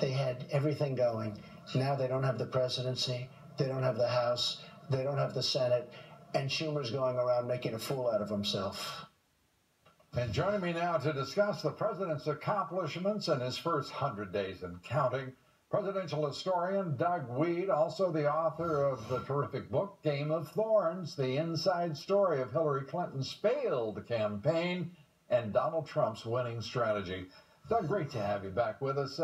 They had everything going. Now they don't have the presidency. They don't have the House. They don't have the Senate. And Schumer's going around making a fool out of himself. And joining me now to discuss the president's accomplishments in his first 100 days and counting, presidential historian Doug Wead, also the author of the terrific book, Game of Thorns, the inside story of Hillary Clinton's failed campaign and Donald Trump's winning strategy. Doug, great to have you back with us.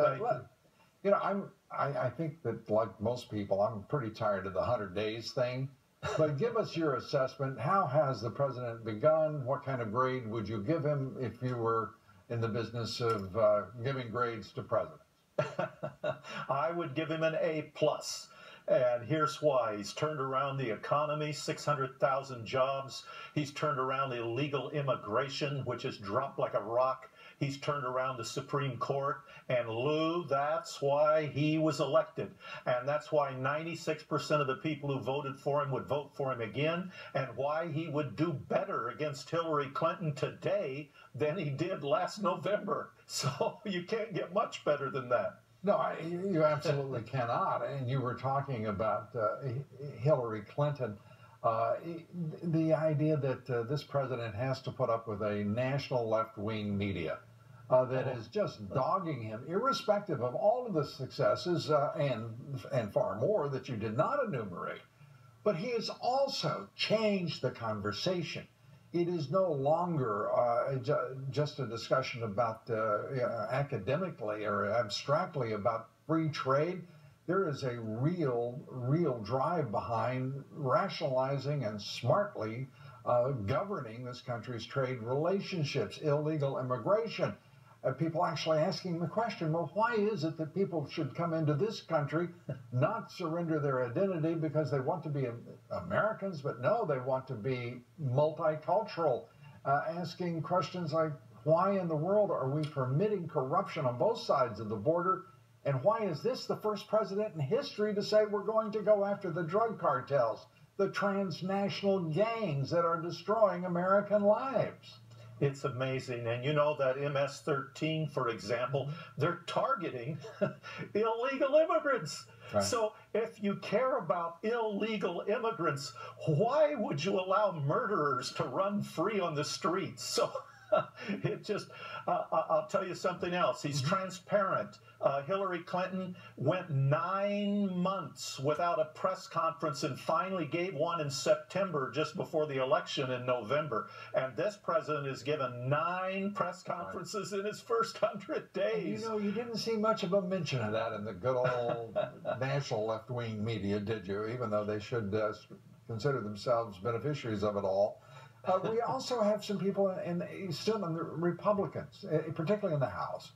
You know, I think that, like most people, I'm pretty tired of the 100 days thing. But give us your assessment. How has the president begun? What kind of grade would you give him if you were in the business of giving grades to presidents? I would give him an A+. And here's why. He's turned around the economy, 600,000 jobs. He's turned around the illegal immigration, which has dropped like a rock. He's turned around the Supreme Court. And Lou, that's why he was elected. And that's why 96% of the people who voted for him would vote for him again, and why he would do better against Hillary Clinton today than he did last November. So you can't get much better than that. No, you absolutely cannot. And you were talking about Hillary Clinton. The idea that this president has to put up with a national left-wing media that is just dogging him, irrespective of all of the successes and far more that you did not enumerate. But he has also changed the conversation. It is no longer just a discussion about academically or abstractly about free trade. There is a real drive behind rationalizing and smartly governing this country's trade relationships, illegal immigration. People actually asking the question, well, why is it that people should come into this country, not surrender their identity because they want to be Americans, but no, they want to be multicultural, asking questions like, why in the world are we permitting corruption on both sides of the border? And why is this the first president in history to say we're going to go after the drug cartels, the transnational gangs that are destroying American lives? It's amazing. And you know that MS-13, for example, they're targeting illegal immigrants. Right. So if you care about illegal immigrants, why would you allow murderers to run free on the streets? So it just, I'll tell you something else. He's transparent. Hillary Clinton went 9 months without a press conference and finally gave one in September, just before the election in November. And this president has given 9 press conferences in his first 100 days. You know, you didn't see much of a mention of that in the good old national left-wing media, did you? Even though they should consider themselves beneficiaries of it all. We also have some people still in the Republicans, particularly in the House,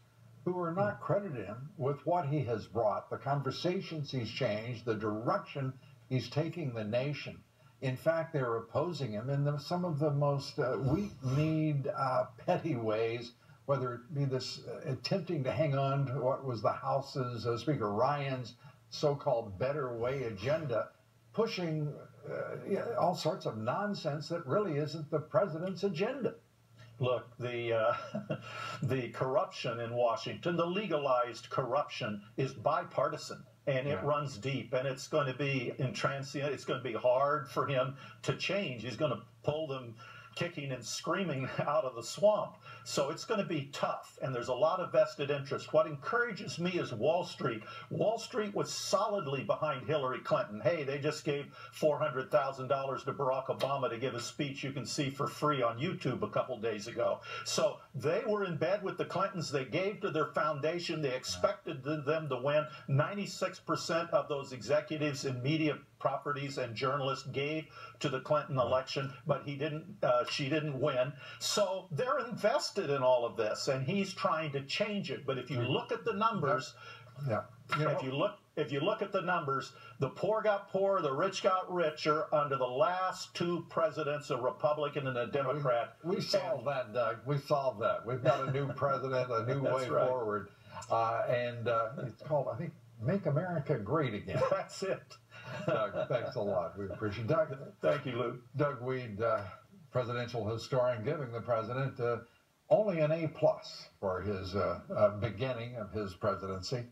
who are not crediting him with what he has brought, the conversations he's changed, the direction he's taking the nation. In fact, they're opposing him in some of the most weak-kneed, petty ways, whether it be this attempting to hang on to what was the House's Speaker Ryan's so-called better way agenda, pushing all sorts of nonsense that really isn't the president's agenda. Look, the corruption in Washington, the legalized corruption, is bipartisan, and it runs deep, and it's going to be intransient. It's going to be hard for him to change. He's going to pull them kicking and screaming out of the swamp. So it's going to be tough, and there's a lot of vested interest. What encourages me is Wall Street. Wall Street was solidly behind Hillary Clinton. Hey, they just gave $400,000 to Barack Obama to give a speech you can see for free on YouTube a couple days ago. So they were in bed with the Clintons. They gave to their foundation. They expected them to win. 96% of those executives in media properties and journalists gave to the Clinton election, but she didn't win. So they're invested in all of this, and he's trying to change it. But if you look at the numbers, if you look at the numbers, the poor got poorer, the rich got richer under the last 2 presidents, a Republican and a Democrat. We solved that, Doug. We solved that. We've got a new president, a new way forward, and it's called, I think, Make America Great Again. That's it. Doug, thanks a lot. We appreciate it. Doug, thank you, Lou. Doug Wead, presidential historian, giving the president only an A+ for his beginning of his presidency.